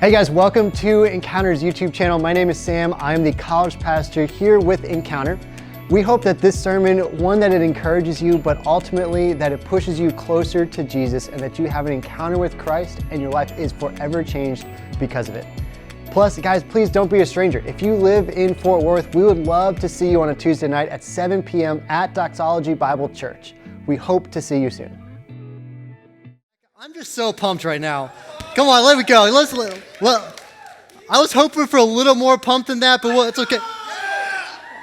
Hey guys, welcome to Encounter's YouTube channel. My name is Sam. I'm the college pastor here with Encounter. We hope that this sermon, one, that it encourages you, but ultimately that it pushes you closer to Jesus and that you have an encounter with Christ and your life is forever changed because of it. Plus, guys, please don't be a stranger. If you live in Fort Worth, we would love to see you on a Tuesday night at 7 p.m. at Doxology Bible Church. We hope to see you soon. I'm just so pumped right now. Come on, let me go. Well, I was hoping for a little more pump than that, but it's okay.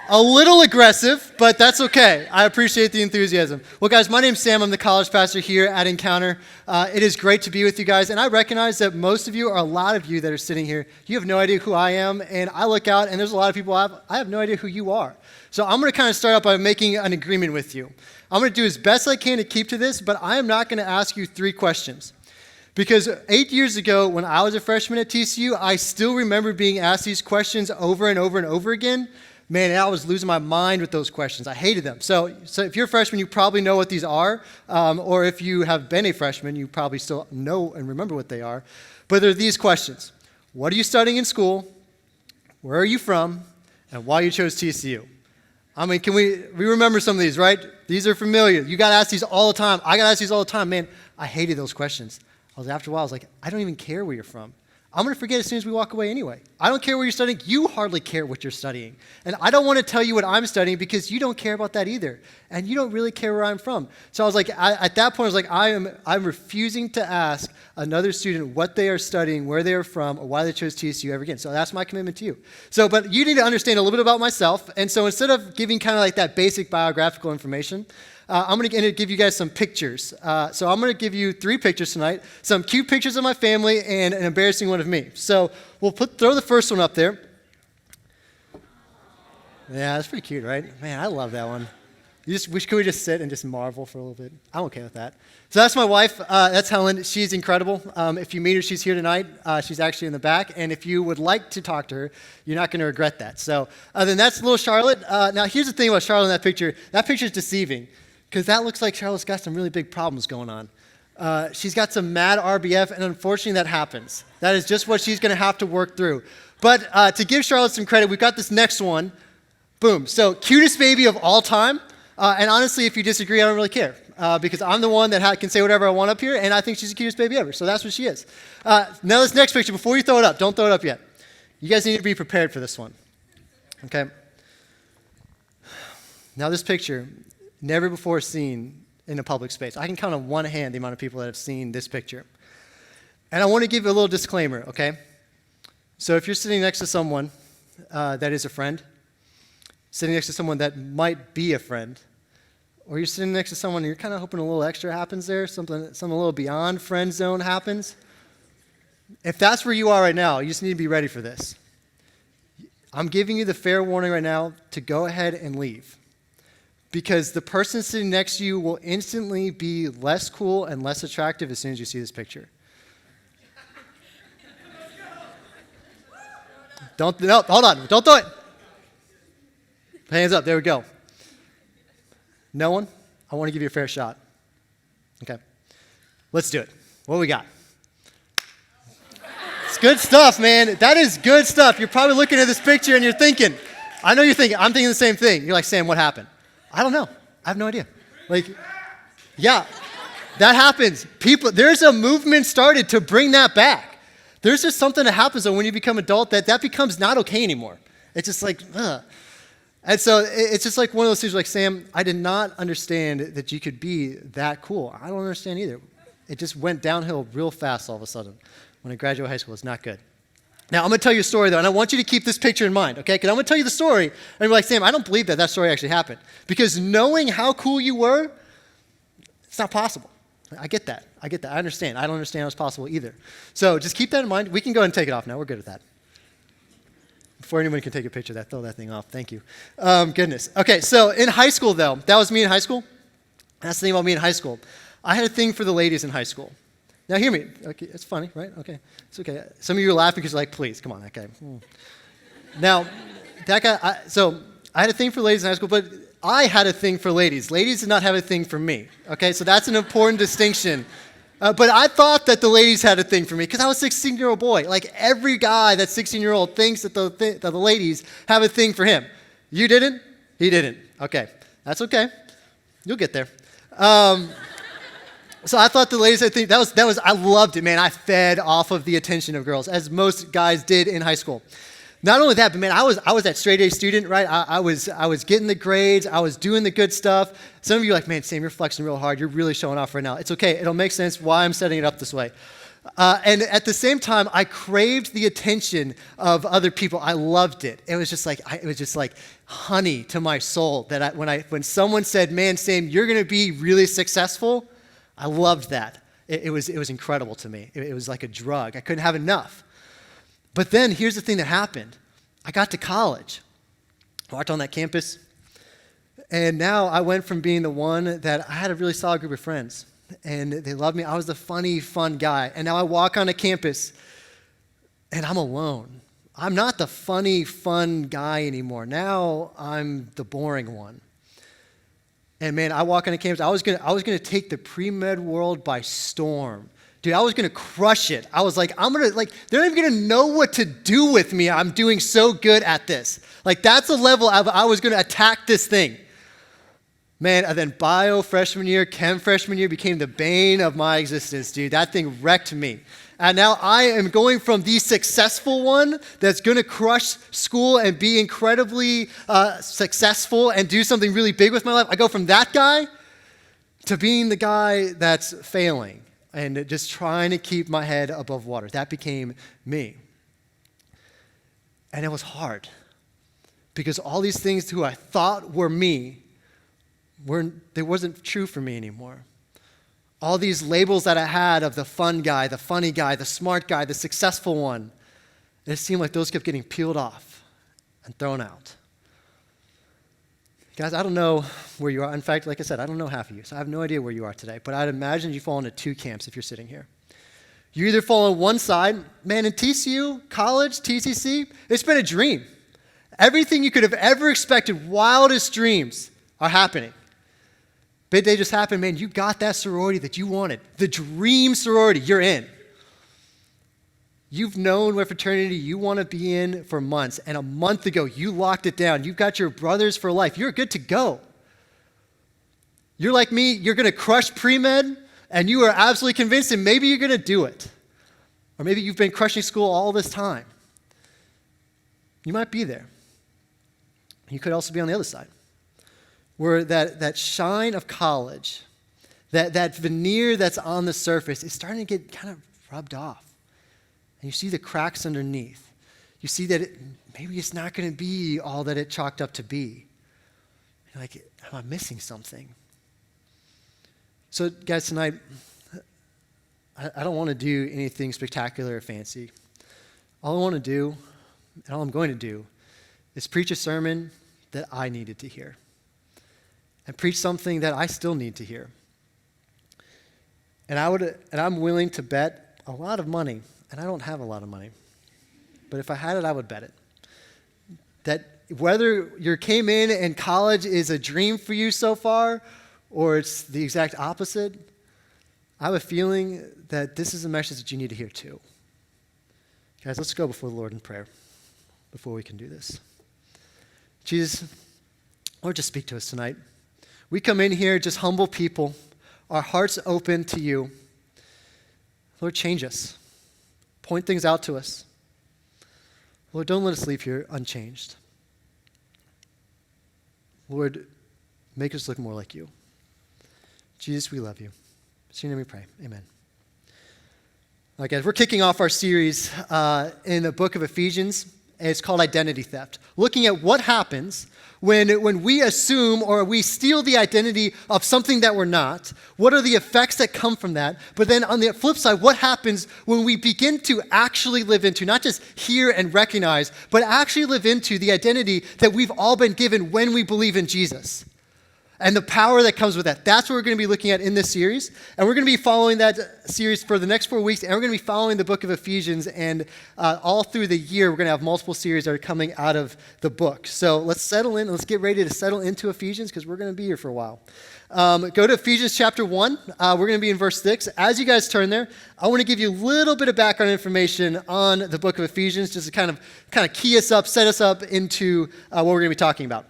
A little aggressive, but that's okay. I appreciate the enthusiasm. Well, guys, my name's Sam. I'm the college pastor here at Encounter. It is great to be with you guys, and I recognize that most of you, or a lot of you that are sitting here, you have no idea who I am, and I look out, and there's a lot of people I have no idea who you are. So I'm going to kind of start out by making an agreement with you. I'm going to do as best I can to keep to this, but I am not going to ask you 3 questions. Because 8 years ago, when I was a freshman at TCU, I still remember being asked these questions over and over and over again. Man, I was losing my mind with those questions. I hated them. So if you're a freshman, you probably know what these are. Or if you have been a freshman, you probably still know and remember what they are. But they're these questions. What are you studying in school? Where are you from? And why you chose TCU? I mean, we remember some of these, right? These are familiar. You got to ask these all the time. I got to ask these all the time. Man, I hated those questions. After a while, I was like, I don't even care where you're from. I'm going to forget as soon as we walk away anyway. I don't care where you're studying. You hardly care what you're studying. And I don't want to tell you what I'm studying because you don't care about that either. And you don't really care where I'm from. So I was like, at that point, I was like, I'm refusing to ask another student what they are studying, where they are from, or why they chose TCU ever again. So that's my commitment to you. But you need to understand a little bit about myself. And so instead of giving kind of like that basic biographical information, I'm going to give you guys some pictures. So I'm going to give you 3 pictures tonight, some cute pictures of my family and an embarrassing one of me. So we'll throw the first one up there. Yeah, that's pretty cute, right? Man, I love that one. Could we just sit and just marvel for a little bit? I'm okay with that. So that's my wife. That's Helen. She's incredible. If you meet her, she's here tonight. She's actually in the back. And if you would like to talk to her, you're not going to regret that. So then that's little Charlotte. Now, here's the thing about Charlotte in that picture. That picture is deceiving. Because that looks like Charlotte's got some really big problems going on. She's got some mad RBF, and unfortunately that happens. That is just what she's going to have to work through. But to give Charlotte some credit, we've got this next one. Boom. So cutest baby of all time. And honestly, if you disagree, I don't really care. Because I'm the one that can say whatever I want up here, and I think she's the cutest baby ever. So that's what she is. Now this next picture, before you throw it up, don't throw it up yet. You guys need to be prepared for this one. Okay? Now this picture, never before seen in a public space. I can count on one hand the amount of people that have seen this picture. And I want to give you a little disclaimer, okay? So if you're sitting next to someone that is a friend, sitting next to someone that might be a friend, or you're sitting next to someone and you're kind of hoping a little extra happens there, something a little beyond friend zone happens, if that's where you are right now, you just need to be ready for this. I'm giving you the fair warning right now to go ahead and leave. Because the person sitting next to you will instantly be less cool and less attractive as soon as you see this picture. No, hold on, don't do it. Hands up, there we go. No one? I want to give you a fair shot. Okay, let's do it. What do we got? It's good stuff, man. That is good stuff. You're probably looking at this picture and you're thinking, I know you're thinking, I'm thinking the same thing. You're like, Sam, what happened? I don't know. I have no idea. Yeah, that happens. There's a movement started to bring that back. There's just something that happens when you become adult that becomes not okay anymore. It's just like, ugh. And so it's just like one of those things like, Sam, I did not understand that you could be that cool. I don't understand either. It just went downhill real fast all of a sudden. When I graduated high school, it's not good. Now, I'm going to tell you a story, though, and I want you to keep this picture in mind, okay? Because I'm going to tell you the story, and you're like, Sam, I don't believe that story actually happened. Because knowing how cool you were, it's not possible. I get that. I understand. I don't understand how it's possible either. So just keep that in mind. We can go ahead and take it off now. We're good with that. Before anyone can take a picture of that, throw that thing off. Thank you. Goodness. Okay, so in high school, though, that was me in high school. That's the thing about me in high school. I had a thing for the ladies in high school. Now, hear me. Okay, it's funny, right? Okay, it's okay. Some of you are laughing because you're like, please, come on, that guy. Now, that guy, so I had a thing for ladies in high school, but I had a thing for ladies. Ladies did not have a thing for me, okay? So that's an important distinction But I thought that the ladies had a thing for me because I was a 16-year-old boy. Like every guy that's 16-year-old thinks that the ladies have a thing for him. You didn't? He didn't. Okay. That's okay. You'll get there. So I thought the ladies had a thing. I loved it, man. I fed off of the attention of girls, as most guys did in high school. Not only that, but man, I was that straight A student, right? I was getting the grades. I was doing the good stuff. Some of you are like, man, Sam, you're flexing real hard. You're really showing off right now. It's okay. It'll make sense why I'm setting it up this way. And at the same time, I craved the attention of other people. I loved it. It was just like honey to my soul. That when someone said, man, Sam, you're going to be really successful, I loved that. It was incredible to me. It was like a drug. I couldn't have enough. But then here's the thing that happened. I got to college, walked on that campus, and now I went from being the one that I had a really solid group of friends, and they loved me. I was the funny, fun guy. And now I walk on a campus, and I'm alone. I'm not the funny, fun guy anymore. Now I'm the boring one. And man, I walk on a campus. I was gonna take the pre-med world by storm. Dude, I was going to crush it. I was like, they're not even going to know what to do with me. I'm doing so good at this. Like, that's the level I was going to attack this thing. Man, and then bio freshman year, chem freshman year became the bane of my existence, dude. That thing wrecked me. And now I am going from the successful one that's going to crush school and be incredibly successful and do something really big with my life. I go from that guy to being the guy that's failing and just trying to keep my head above water. That became me. And it was hard because all these things who I thought were me, they wasn't true for me anymore. All these labels that I had of the fun guy, the funny guy, the smart guy, the successful one, it seemed like those kept getting peeled off and thrown out. Guys, I don't know where you are. In fact, like I said, I don't know half of you, so I have no idea where you are today. But I'd imagine you fall into two camps if you're sitting here. You either fall on one side, man, in TCU, college, TCC, it's been a dream. Everything you could have ever expected, wildest dreams are happening. But they just happened, man, you got that sorority that you wanted. The dream sorority, you're in. You've known what fraternity you want to be in for months, and a month ago, you locked it down. You've got your brothers for life. You're good to go. You're like me, you're going to crush pre-med, and you are absolutely convinced, and maybe you're going to do it. Or maybe you've been crushing school all this time. You might be there. You could also be on the other side, where that shine of college, that veneer that's on the surface is starting to get kind of rubbed off. And you see the cracks underneath. You see that maybe it's not going to be all that it chalked up to be. You're like, am I missing something? So, guys, tonight, I don't want to do anything spectacular or fancy. All I want to do, and all I'm going to do, is preach a sermon that I needed to hear. And preach something that I still need to hear. And I'm willing to bet a lot of money. And I don't have a lot of money. But if I had it, I would bet it. That whether you came in and college is a dream for you so far, or it's the exact opposite, I have a feeling that this is a message that you need to hear too. Guys, let's go before the Lord in prayer before we can do this. Jesus, Lord, just speak to us tonight. We come in here just humble people, our hearts open to you. Lord, change us. Point things out to us. Lord, don't let us leave here unchanged. Lord, make us look more like you. Jesus, we love you. In your name we pray. Amen. All right, guys, we're kicking off our series in the book of Ephesians. And it's called Identity Theft. Looking at what happens when we assume or we steal the identity of something that we're not. What are the effects that come from that? But then on the flip side, what happens when we begin to actually live into, not just hear and recognize, but actually live into the identity that we've all been given when we believe in Jesus? and the power that comes with that. That's what we're going to be looking at in this series. And we're going to be following that series for the next 4 weeks. And we're going to be following the book of Ephesians. And all through the year, we're going to have multiple series that are coming out of the book. So let's settle in. Let's get ready to settle into Ephesians because we're going to be here for a while. Go to Ephesians chapter 1. We're going to be in verse 6. As you guys turn there, I want to give you a little bit of background information on the book of Ephesians, just to kind of key us up, set us up into what we're going to be talking about.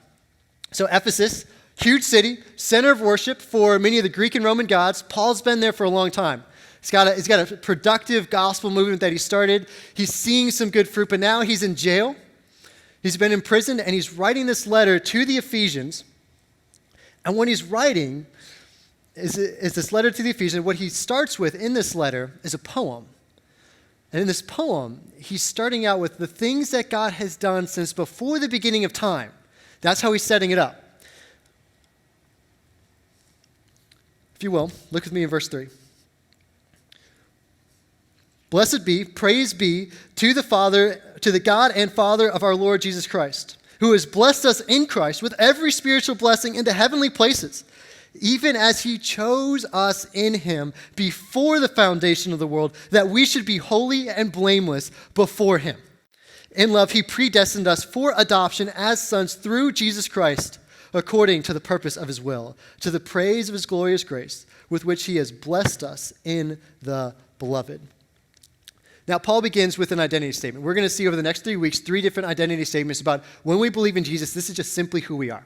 So Ephesus, huge city, center of worship for many of the Greek and Roman gods. Paul's been there for a long time. He's got a productive gospel movement that he started. He's seeing some good fruit, but now he's in jail. He's been imprisoned, and he's writing this letter to the Ephesians. And what he's writing is this letter to the Ephesians. What he starts with in this letter is a poem. And in this poem, he's starting out with the things that God has done since before the beginning of time. That's how he's setting it up. If you will, look with me in verse 3. Blessed be, praise be to the God and Father of our Lord Jesus Christ, who has blessed us in Christ with every spiritual blessing in the heavenly places, even as he chose us in him before the foundation of the world, that we should be holy and blameless before him. In love, he predestined us for adoption as sons through Jesus Christ, according to the purpose of his will, to the praise of his glorious grace, with which he has blessed us in the beloved. Now, Paul begins with an identity statement. We're going to see over the next 3 weeks 3 different identity statements about when we believe in Jesus, this is just simply who we are.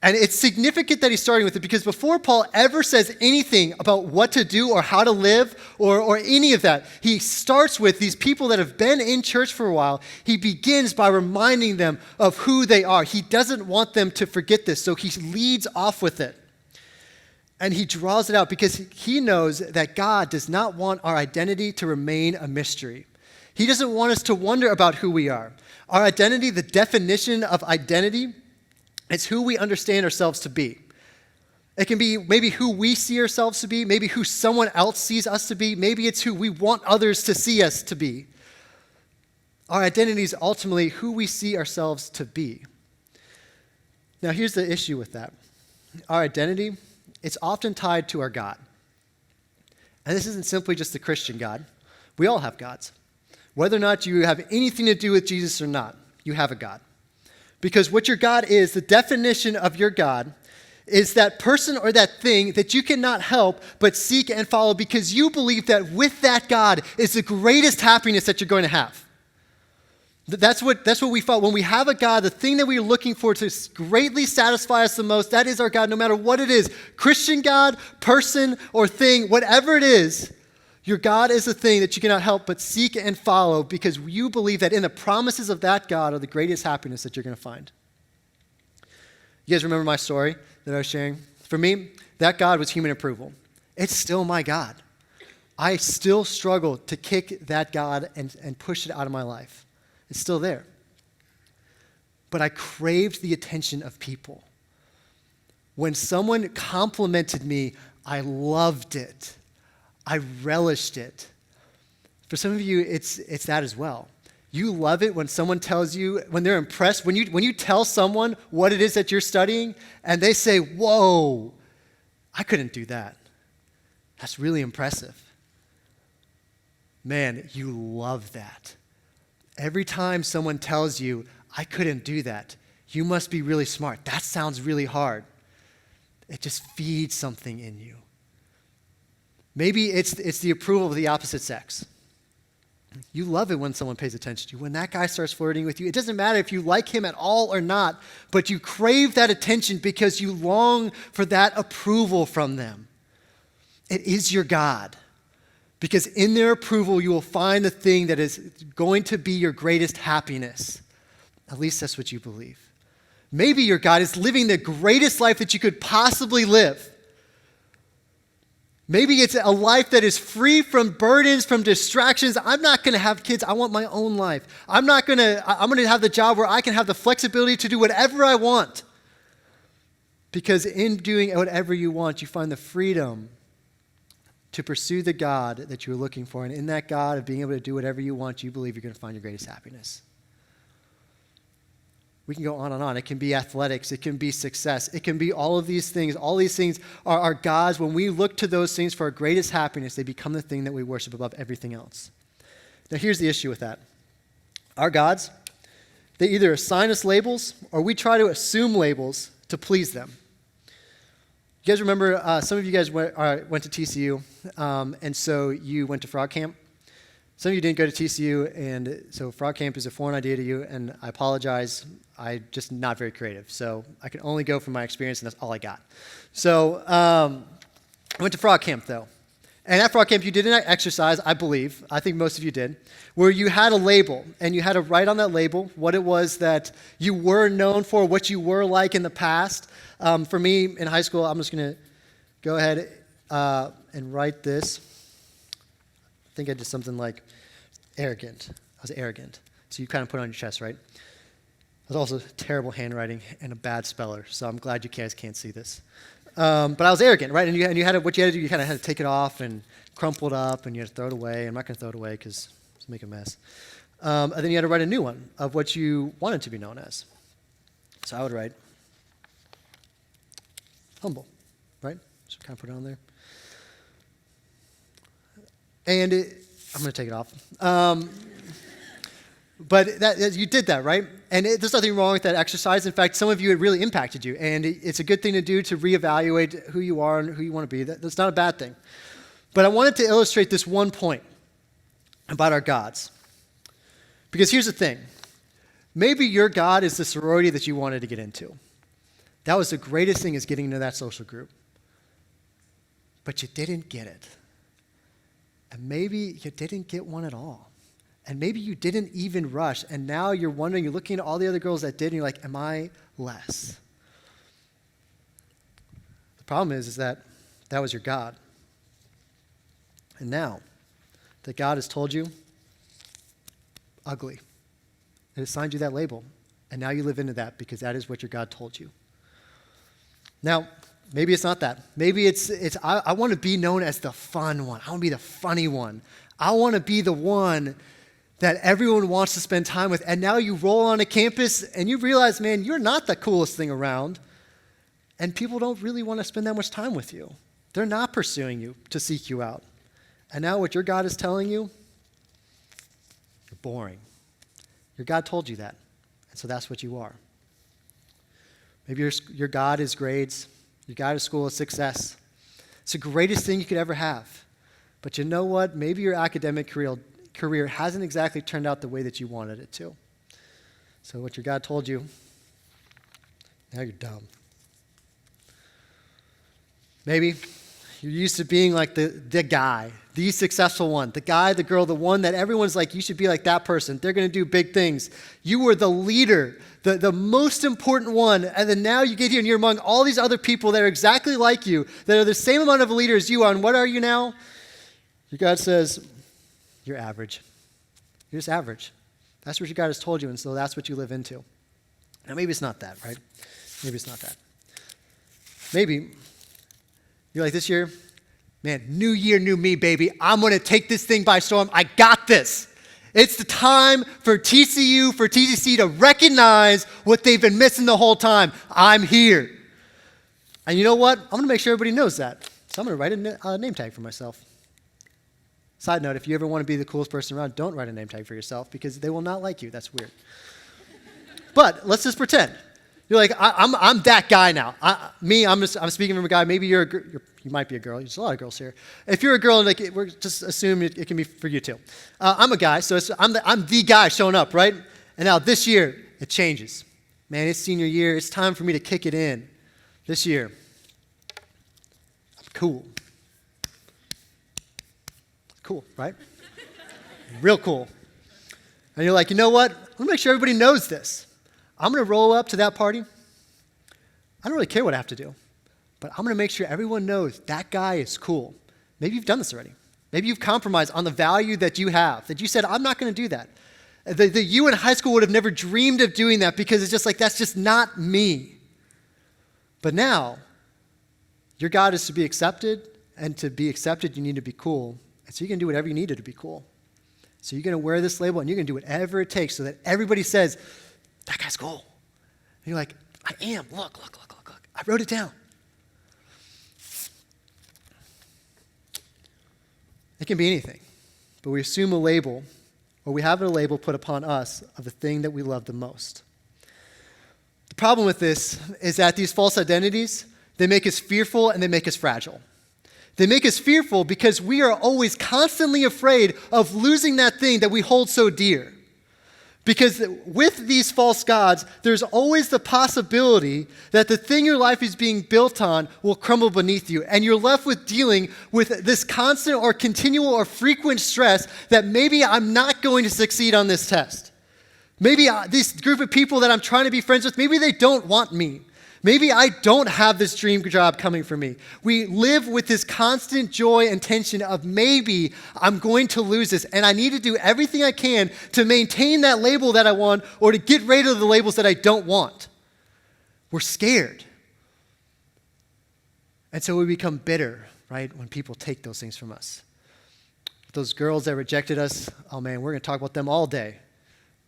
And it's significant that he's starting with it because before Paul ever says anything about what to do or how to live or any of that, he starts with these people that have been in church for a while. He begins by reminding them of who they are. He doesn't want them to forget this, so he leads off with it. And he draws it out because he knows that God does not want our identity to remain a mystery. He doesn't want us to wonder about who we are. Our identity, the definition of identity, it's who we understand ourselves to be. It can be maybe who we see ourselves to be, maybe who someone else sees us to be, maybe it's who we want others to see us to be. Our identity is ultimately who we see ourselves to be. Now, here's the issue with that. Our identity, it's often tied to our God. And this isn't simply just the Christian God. We all have gods. Whether or not you have anything to do with Jesus or not, you have a God. Because what your God is, the definition of your God, is that person or that thing that you cannot help but seek and follow because you believe that with that God is the greatest happiness that you're going to have. That's what we follow. When we have a God, the thing that we are looking for to greatly satisfy us the most, that is our God, no matter what it is. Christian God, person, or thing, whatever it is, your God is the thing that you cannot help but seek and follow because you believe that in the promises of that God are the greatest happiness that you're going to find. You guys remember my story that I was sharing? For me, that God was human approval. It's still my God. I still struggle to kick that God and push it out of my life. It's still there. But I craved the attention of people. When someone complimented me, I loved it. I relished it. For some of you, it's that as well. You love it when someone tells you, when they're impressed, when you tell someone what it is that you're studying, and they say, whoa, I couldn't do that. That's really impressive. Man, you love that. Every time someone tells you, I couldn't do that, you must be really smart. That sounds really hard. It just feeds something in you. Maybe it's the approval of the opposite sex. You love it when someone pays attention to you. When that guy starts flirting with you, it doesn't matter if you like him at all or not, but you crave that attention because you long for that approval from them. It is your God. Because in their approval, you will find the thing that is going to be your greatest happiness. At least that's what you believe. Maybe your God is living the greatest life that you could possibly live. Maybe it's a life that is free from burdens, from distractions. I'm not going to have kids. I want my own life. I'm going to have the job where I can have the flexibility to do whatever I want. Because in doing whatever you want, you find the freedom to pursue the God that you're looking for. And in that God of being able to do whatever you want, you believe you're going to find your greatest happiness. We can go on and on. It can be athletics. It can be success. It can be all of these things. All these things are gods. When we look to those things for our greatest happiness, they become the thing that we worship above everything else. Now, here's the issue with that. Our gods, they either assign us labels or we try to assume labels to please them. You guys remember, some of you guys went to TCU, and so you went to Frog Camp. Some of you didn't go to TCU, and so Frog Camp is a foreign idea to you, and I apologize. I'm just not very creative, so I can only go from my experience, and that's all I got. So I went to Frog Camp, though. And at Frog Camp, you did an exercise, I believe, I think most of you did, where you had a label, and you had to write on that label what it was that you were known for, what you were like in the past. For me, in high school, I'm just going to go ahead and write this. I think I did something like arrogant. I was arrogant. So you kind of put it on your chest, right? I was also terrible handwriting and a bad speller, so I'm glad you guys can't see this. But I was arrogant, right? And you had to, what you had to do, you kind of had to take it off and crumple it up, and you had to throw it away. I'm not going to throw it away because it's make a mess. And then you had to write a new one of what you wanted to be known as. So I would write humble, right? Just kind of put it on there. And I'm going to take it off. But you did that, right? And there's nothing wrong with that exercise. In fact, some of you, it really impacted you. And it's a good thing to do to reevaluate who you are and who you want to be. That's not a bad thing. But I wanted to illustrate this one point about our gods. Because here's the thing. Maybe your God is the sorority that you wanted to get into. That was the greatest thing, is getting into that social group. But you didn't get it. And maybe you didn't get one at all. And maybe you didn't even rush, and now you're wondering, you're looking at all the other girls that did, and you're like, am I less? The problem is that was your God. And now that God has told you, ugly, and assigned you that label, and now you live into that because that is what your God told you. Now, maybe it's not that. Maybe it's I want to be known as the fun one. I want to be the funny one. I want to be the one that everyone wants to spend time with. And now you roll onto campus and you realize, man, you're not the coolest thing around. And people don't really want to spend that much time with you. They're not pursuing you to seek you out. And now what your God is telling you, you're boring. Your God told you that. And so that's what you are. Maybe your God is grades. Your God is school is success. It's the greatest thing you could ever have. But you know what? Maybe your academic career hasn't exactly turned out the way that you wanted it to. So what your God told you, now you're dumb. Maybe you're used to being like the guy, the successful one, the guy, the girl, the one that everyone's like, you should be like that person. They're going to do big things. You were the leader, the most important one, and then now you get here and you're among all these other people that are exactly like you, that are the same amount of a leader as you are. And what are you now? Your God says, you're average. You're just average. That's what your God has told you, and so that's what you live into. Now, maybe it's not that, right? Maybe it's not that. Maybe you're like, this year, man, new year, new me, baby. I'm going to take this thing by storm. I got this. It's the time for TCU, for TCC to recognize what they've been missing the whole time. I'm here. And you know what? I'm going to make sure everybody knows that. So I'm going to write a name tag for myself. Side note, if you ever want to be the coolest person around, don't write a name tag for yourself because they will not like you. That's weird. But let's just pretend. You're like, I'm that guy now. I'm speaking from a guy. Maybe you might be a girl. There's a lot of girls here. If you're a girl, like, we're just assume it can be for you too. I'm a guy, so I'm the guy showing up, right? And now this year, it changes. Man, it's senior year. It's time for me to kick it in. This year, I'm cool. Cool, right? Real cool. And you're like, you know what? I'm going to make sure everybody knows this. I'm going to roll up to that party. I don't really care what I have to do, but I'm going to make sure everyone knows that guy is cool. Maybe you've done this already. Maybe you've compromised on the value that you have, that you said, I'm not going to do that. The you in high school would have never dreamed of doing that because it's just like, that's just not me. But now, your God is to be accepted, and to be accepted, you need to be cool. And so you're going to do whatever you need to be cool. So you're going to wear this label, and you're going to do whatever it takes so that everybody says, that guy's cool. you're like, I am. Look. I wrote it down. It can be anything, but we assume a label, or we have a label put upon us of the thing that we love the most. The problem with this is that these false identities, they make us fearful and they make us fragile. They make us fearful because we are always constantly afraid of losing that thing that we hold so dear. Because with these false gods, there's always the possibility that the thing your life is being built on will crumble beneath you. And you're left with dealing with this constant or continual or frequent stress that maybe I'm not going to succeed on this test. Maybe this group of people that I'm trying to be friends with, maybe they don't want me. Maybe I don't have this dream job coming for me. We live with this constant joy and tension of maybe I'm going to lose this, and I need to do everything I can to maintain that label that I want or to get rid of the labels that I don't want. We're scared. And so we become bitter, right, when people take those things from us. Those girls that rejected us, oh man, we're going to talk about them all day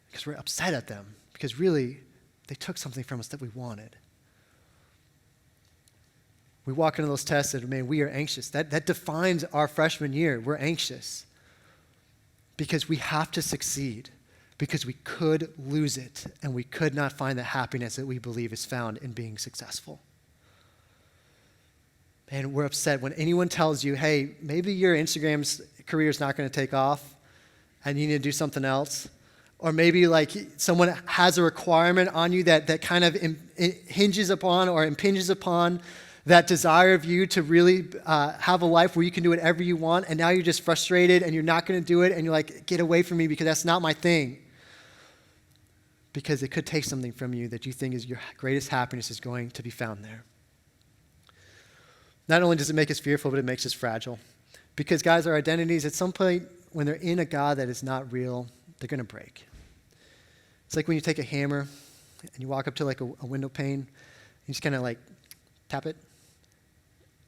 because we're upset at them because really they took something from us that we wanted. We walk into those tests and, man, we are anxious. That defines our freshman year. We're anxious because we have to succeed, because we could lose it, and we could not find the happiness that we believe is found in being successful. And we're upset when anyone tells you, hey, maybe your Instagram's career is not going to take off and you need to do something else. Or maybe like someone has a requirement on you that kind of hinges upon or impinges upon that desire of you to really have a life where you can do whatever you want, and now you're just frustrated and you're not going to do it, and you're like, get away from me because that's not my thing. Because it could take something from you that you think is your greatest happiness is going to be found there. Not only does it make us fearful, but it makes us fragile. Because, guys, our identities, at some point, when they're in a God that is not real, they're going to break. It's like when you take a hammer and you walk up to like a window pane, you just kind of like tap it,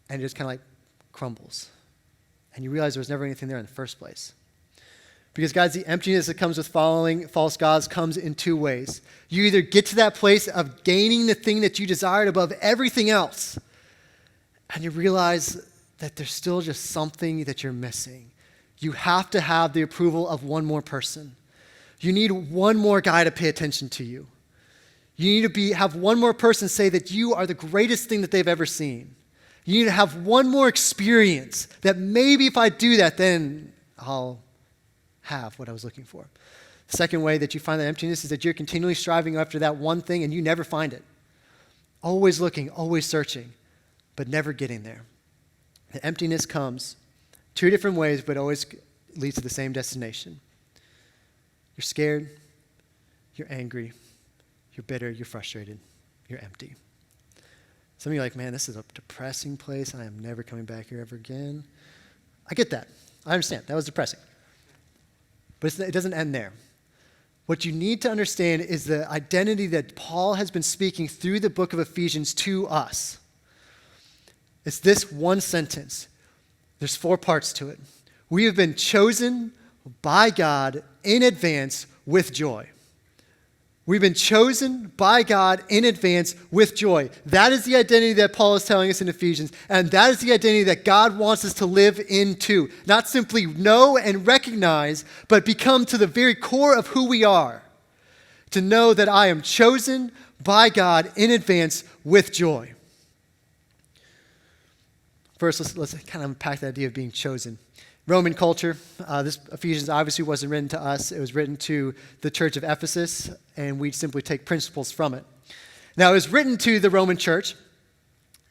and it just kind of like crumbles. And you realize there was never anything there in the first place. Because, guys, the emptiness that comes with following false gods comes in two ways. You either get to that place of gaining the thing that you desired above everything else, and you realize that there's still just something that you're missing. You have to have the approval of one more person. You need one more guy to pay attention to you. You need to have one more person say that you are the greatest thing that they've ever seen. You need to have one more experience that maybe if I do that, then I'll have what I was looking for. The second way that you find that emptiness is that you're continually striving after that one thing and you never find it. Always looking, always searching, but never getting there. The emptiness comes two different ways, but always leads to the same destination. You're scared, you're angry, you're bitter, you're frustrated, you're empty. Some of you are like, man, this is a depressing place. I am never coming back here ever again. I get that. I understand. That was depressing. But it doesn't end there. What you need to understand is the identity that Paul has been speaking through the book of Ephesians to us. It's this one sentence. There's 4 parts to it. We have been chosen by God in advance with joy. We've been chosen by God in advance with joy. That is the identity that Paul is telling us in Ephesians, and that is the identity that God wants us to live into. Not simply know and recognize, but become to the very core of who we are. To know that I am chosen by God in advance with joy. First, let's kind of unpack the idea of being chosen. Roman culture, this Ephesians obviously wasn't written to us. It was written to the church of Ephesus, and we simply take principles from it. Now, it was written to the Roman church,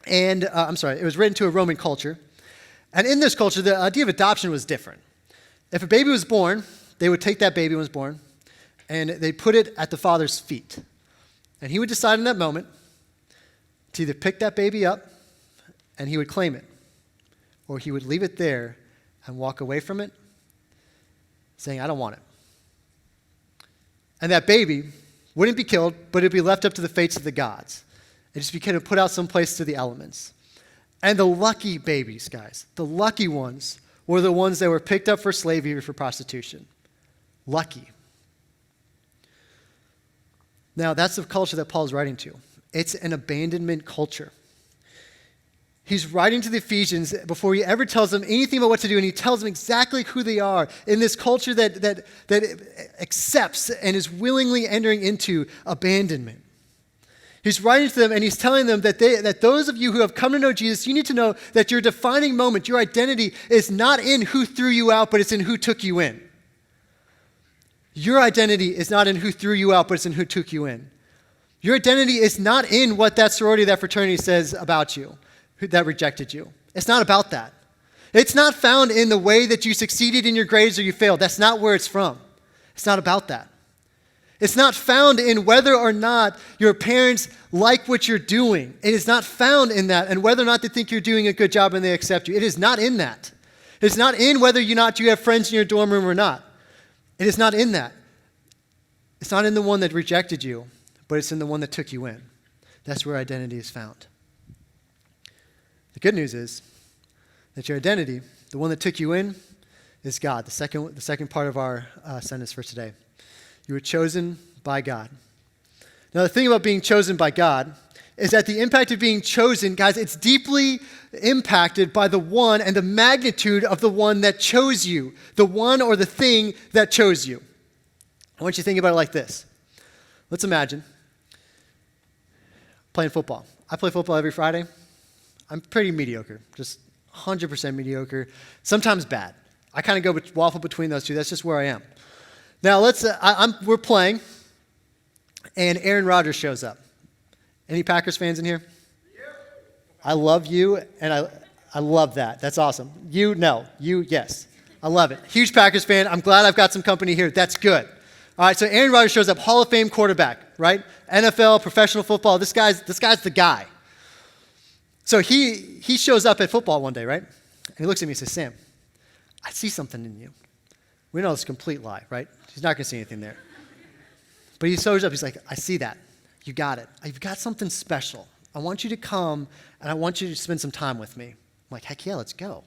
and it was written to a Roman culture. And in this culture, the idea of adoption was different. If a baby was born, they would take that baby when it was born, and they'd put it at the father's feet. And he would decide in that moment to either pick that baby up, and he would claim it, or he would leave it there and walk away from it, saying, I don't want it. And that baby wouldn't be killed, but it'd be left up to the fates of the gods. It just be kind of put out someplace to the elements. And the lucky babies, guys, the lucky ones, were the ones that were picked up for slavery or for prostitution. Lucky. Now, that's the culture that Paul's writing to. It's an abandonment culture. He's writing to the Ephesians before he ever tells them anything about what to do, and he tells them exactly who they are in this culture that accepts and is willingly entering into abandonment. He's writing to them, and he's telling them that those of you who have come to know Jesus, you need to know that your defining moment, your identity, is not in who threw you out, but it's in who took you in. Your identity is not in who threw you out, but it's in who took you in. Your identity is not in what that sorority, that fraternity says about you, that rejected you. It's not about that. It's not found in the way that you succeeded in your grades or you failed. That's not where it's from. It's not about that. It's not found in whether or not your parents like what you're doing. It is not found in that, and whether or not they think you're doing a good job and they accept you. It is not in that. It's not in whether or not you have friends in your dorm room or not. It is not in that. It's not in the one that rejected you, but it's in the one that took you in. That's where identity is found. The good news is that your identity, the one that took you in, is God. The second part of our sentence for today. You were chosen by God. Now, the thing about being chosen by God is that the impact of being chosen, guys, it's deeply impacted by the one and the magnitude of the one that chose you, the one or the thing that chose you. I want you to think about it like this. Let's imagine playing football. I play football every Friday. I'm pretty mediocre, just 100% mediocre, sometimes bad. I kind of go waffle between those two. That's just where I am. Now, we're playing, and Aaron Rodgers shows up. Any Packers fans in here? I love you, and I love that. That's awesome. You, no. You, yes. I love it. Huge Packers fan. I'm glad I've got some company here. That's good. All right, so Aaron Rodgers shows up, Hall of Fame quarterback, right? NFL, professional football. This guy's the guy. So he shows up at football one day, right? And he looks at me and says, Sam, I see something in you. We know it's a complete lie, right? He's not going to see anything there. But he shows up. He's like, I see that. You got it. You've got something special. I want you to come, and I want you to spend some time with me. I'm like, heck yeah, let's go.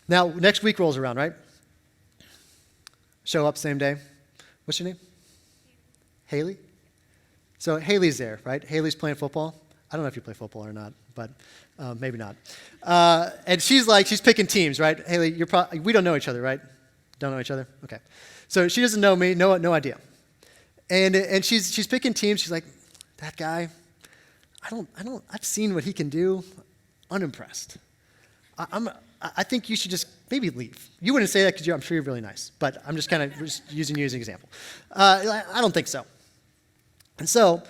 Now, next week rolls around, right? Show up same day. What's your name? Haley? So Haley's there, right? Haley's playing football. I don't know if you play football or not, but maybe not. And she's picking teams, right? Haley, we don't know each other, right? Don't know each other? Okay. So she doesn't know me, no idea. And she's picking teams. She's like, that guy, I've seen what he can do. Unimpressed. I think you should just maybe leave. You wouldn't say that because I'm sure you're really nice, but I'm just kind of using you as an example. I don't think so. And so,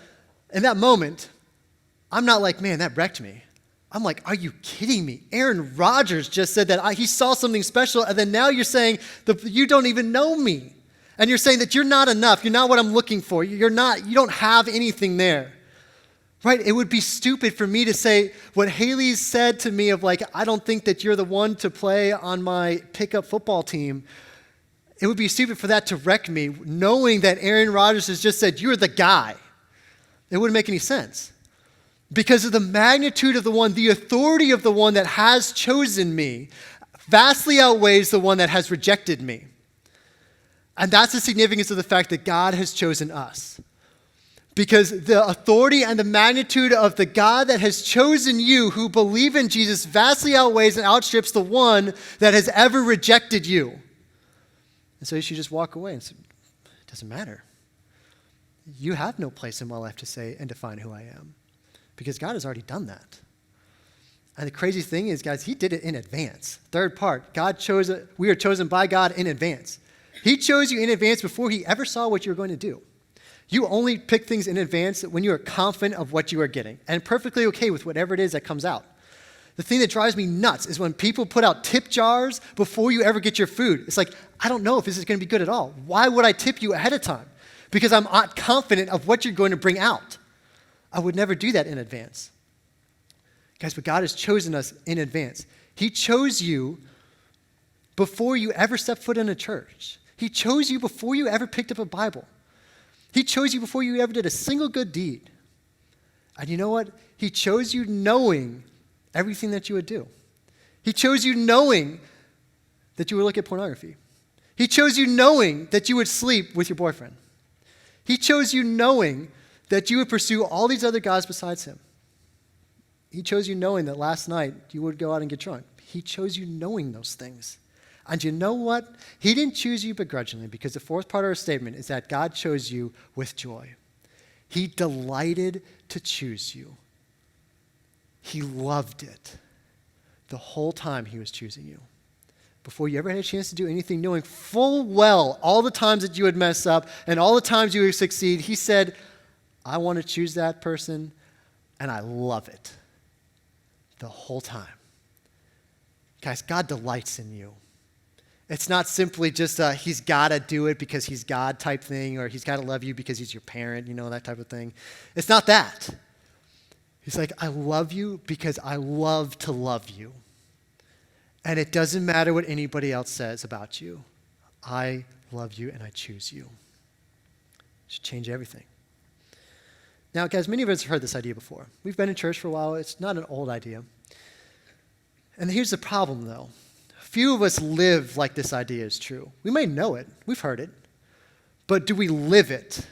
in that moment, I'm not like, man, that wrecked me. I'm like, are you kidding me? Aaron Rodgers just said that he saw something special, and then now you're saying that you don't even know me. And you're saying that you're not enough. You're not what I'm looking for. You don't have anything there. Right? It would be stupid for me to say what Haley said to me of like, I don't think that you're the one to play on my pickup football team. It would be stupid for that to wreck me, knowing that Aaron Rodgers has just said, you're the guy. It wouldn't make any sense. Because of the magnitude of the one, the authority of the one that has chosen me vastly outweighs the one that has rejected me. And that's the significance of the fact that God has chosen us. Because the authority and the magnitude of the God that has chosen you who believe in Jesus vastly outweighs and outstrips the one that has ever rejected you. And so you should just walk away and say, it doesn't matter. You have no place in my life to say and define who I am. Because God has already done that. And the crazy thing is, guys, he did it in advance. Third part, we are chosen by God in advance. He chose you in advance before he ever saw what you were going to do. You only pick things in advance when you are confident of what you are getting and perfectly okay with whatever it is that comes out. The thing that drives me nuts is when people put out tip jars before you ever get your food. It's like, I don't know if this is going to be good at all. Why would I tip you ahead of time? Because I'm not confident of what you're going to bring out. I would never do that in advance. Guys, but God has chosen us in advance. He chose you before you ever stepped foot in a church. He chose you before you ever picked up a Bible. He chose you before you ever did a single good deed. And you know what? He chose you knowing everything that you would do. He chose you knowing that you would look at pornography. He chose you knowing that you would sleep with your boyfriend. He chose you knowing that you would pursue all these other gods besides him. He chose you knowing that last night you would go out and get drunk. He chose you knowing those things. And you know what? He didn't choose you begrudgingly, because the fourth part of our statement is that God chose you with joy. He delighted to choose you. He loved it the whole time he was choosing you. Before you ever had a chance to do anything, knowing full well all the times that you would mess up and all the times you would succeed, he said, I want to choose that person, and I love it the whole time. Guys, God delights in you. It's not simply just a he's got to do it because he's God type thing, or he's got to love you because he's your parent, that type of thing. It's not that. He's like, I love you because I love to love you. And it doesn't matter what anybody else says about you. I love you and I choose you. It should change everything. Now, guys, many of us have heard this idea before. We've been in church for a while. It's not an old idea. And here's the problem, though. Few of us live like this idea is true. We may know it. We've heard it. But do we live it?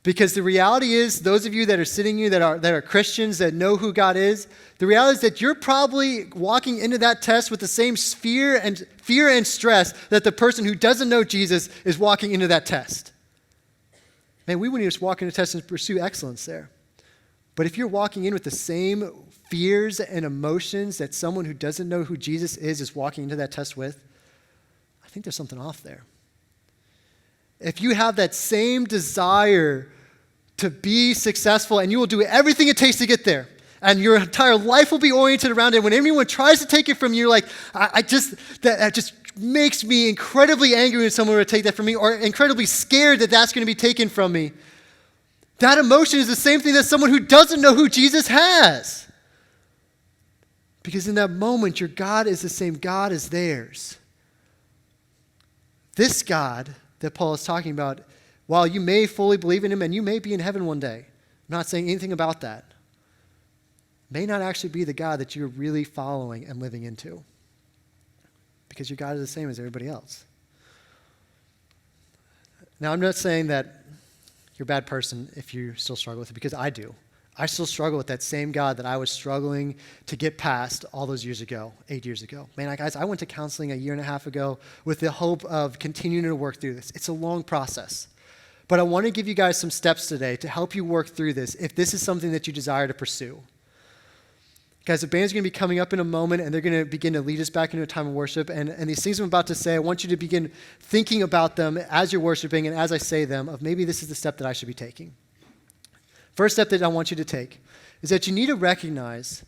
Because the reality is, those of you that are sitting here that are Christians, that know who God is, the reality is that you're probably walking into that test with the same fear and stress that the person who doesn't know Jesus is walking into that test. Man, we wouldn't just walk into a test and pursue excellence there. But if you're walking in with the same fears and emotions that someone who doesn't know who Jesus is walking into that test with, I think there's something off there. If you have that same desire to be successful and you will do everything it takes to get there, and your entire life will be oriented around it, when anyone tries to take it from you, you're like, that just makes me incredibly angry when someone would take that from me, or incredibly scared that that's going to be taken from me. That emotion is the same thing that someone who doesn't know who Jesus has. Because in that moment, your God is the same God as theirs. This God that Paul is talking about, while you may fully believe in him and you may be in heaven one day, I'm not saying anything about that, may not actually be the God that you're really following and living into. Because your God is the same as everybody else. Now, I'm not saying that you're a bad person if you still struggle with it, because I do. I still struggle with that same God that I was struggling to get past all those years ago, 8 years ago. Man, guys, I went to counseling a year and a half ago with the hope of continuing to work through this. It's a long process. But I want to give you guys some steps today to help you work through this if this is something that you desire to pursue. Guys, the band's going to be coming up in a moment, and they're going to begin to lead us back into a time of worship. And these things I'm about to say, I want you to begin thinking about them as you're worshiping and as I say them, of maybe this is the step that I should be taking. First step that I want you to take is that you need to recognize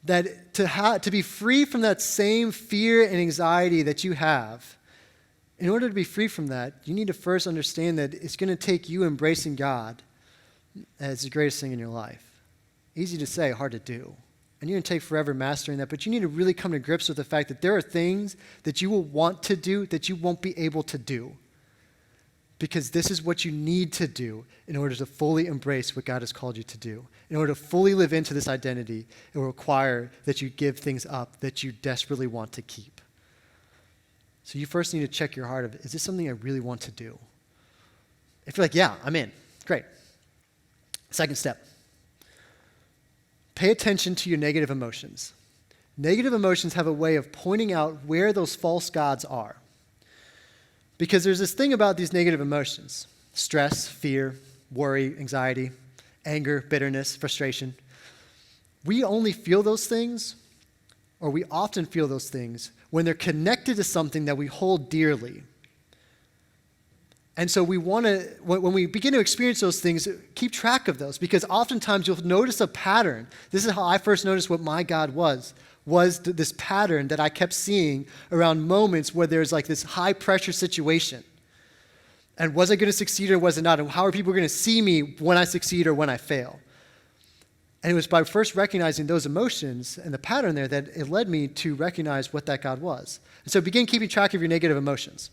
that to be free from that same fear and anxiety that you have, in order to be free from that, you need to first understand that it's going to take you embracing God as the greatest thing in your life. Easy to say, hard to do. And you're going to take forever mastering that, but you need to really come to grips with the fact that there are things that you will want to do that you won't be able to do. Because this is what you need to do in order to fully embrace what God has called you to do. In order to fully live into this identity, it will require that you give things up that you desperately want to keep. So you first need to check your heart of, is this something I really want to do? If you're like, yeah, I'm in, great. Second step, pay attention to your negative emotions. Negative emotions have a way of pointing out where those false gods are. Because there's this thing about these negative emotions: stress, fear, worry, anxiety, anger, bitterness, frustration. We only feel those things, or we often feel those things, when they're connected to something that we hold dearly. And so we want to, when we begin to experience those things, keep track of those, because oftentimes you'll notice a pattern. This is how I first noticed what my God was this pattern that I kept seeing around moments where there's like this high pressure situation. And was I going to succeed or was it not? And how are people going to see me when I succeed or when I fail? And it was by first recognizing those emotions and the pattern there that it led me to recognize what that God was. And so begin keeping track of your negative emotions.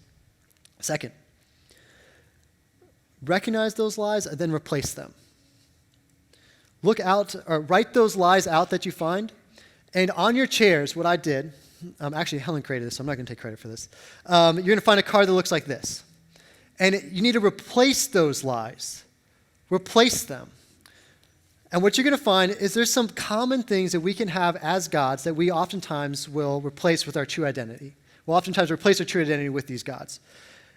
Second, recognize those lies and then replace them. Look out, or write those lies out that you find. And on your chairs, what I did, actually Helen created this, so I'm not going to take credit for this. You're going to find a card that looks like this. And you need to replace those lies. Replace them. And what you're going to find is there's some common things that we can have as gods that we oftentimes will replace with our true identity. We'll oftentimes replace our true identity with these gods.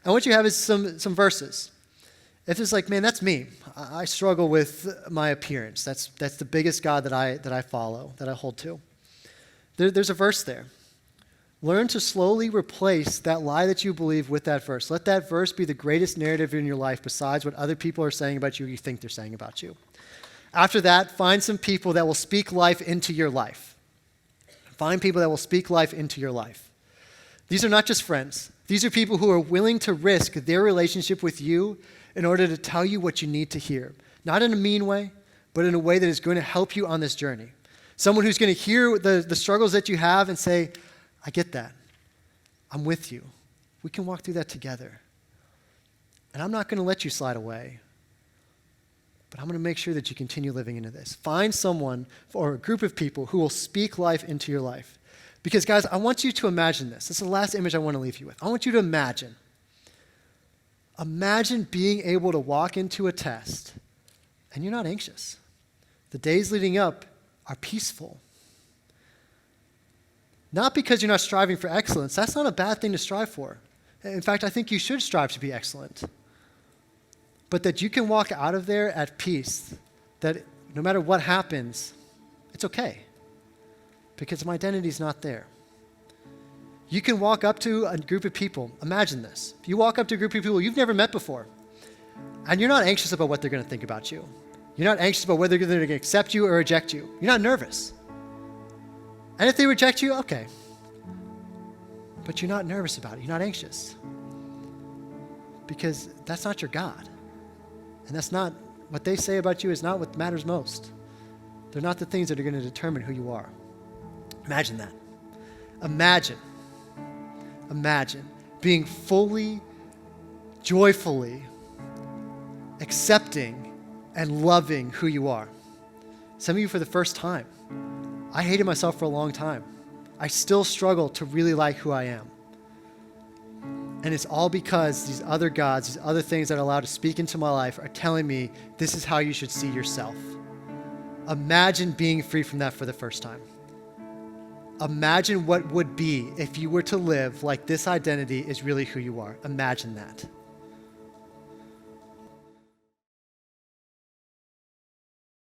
And what you have is some verses. If it's like, man, that's me. I struggle with my appearance. That's the biggest God that I follow, that I hold to. There's a verse there. Learn to slowly replace that lie that you believe with that verse. Let that verse be the greatest narrative in your life besides what other people are saying about you or you think they're saying about you. After that, find some people that will speak life into your life. Find people that will speak life into your life. These are not just friends. These are people who are willing to risk their relationship with you in order to tell you what you need to hear. Not in a mean way, but in a way that is going to help you on this journey. Someone who's going to hear the struggles that you have and say, I get that. I'm with you. We can walk through that together. And I'm not going to let you slide away. But I'm going to make sure that you continue living into this. Find someone or a group of people who will speak life into your life. Because, guys, I want you to imagine this. This is the last image I want to leave you with. I want you to imagine. Imagine being able to walk into a test and you're not anxious. The days leading up are peaceful. Not because you're not striving for excellence. That's not a bad thing to strive for. In fact, I think you should strive to be excellent. But that you can walk out of there at peace, that no matter what happens, it's okay. Because my identity is not there. You can walk up to a group of people. Imagine this. If you walk up to a group of people you've never met before, and you're not anxious about what they're going to think about you. You're not anxious about whether they're going to accept you or reject you. You're not nervous. And if they reject you, okay. But you're not nervous about it. You're not anxious. Because that's not your God. And that's not, what they say about you is not what matters most. They're not the things that are going to determine who you are. Imagine that. Imagine being fully, joyfully accepting and loving who you are. Some of you for the first time. I hated myself for a long time. I still struggle to really like who I am. And it's all because these other gods, these other things that are allowed to speak into my life are telling me this is how you should see yourself. Imagine being free from that for the first time. Imagine what would be if you were to live like this identity is really who you are. Imagine that.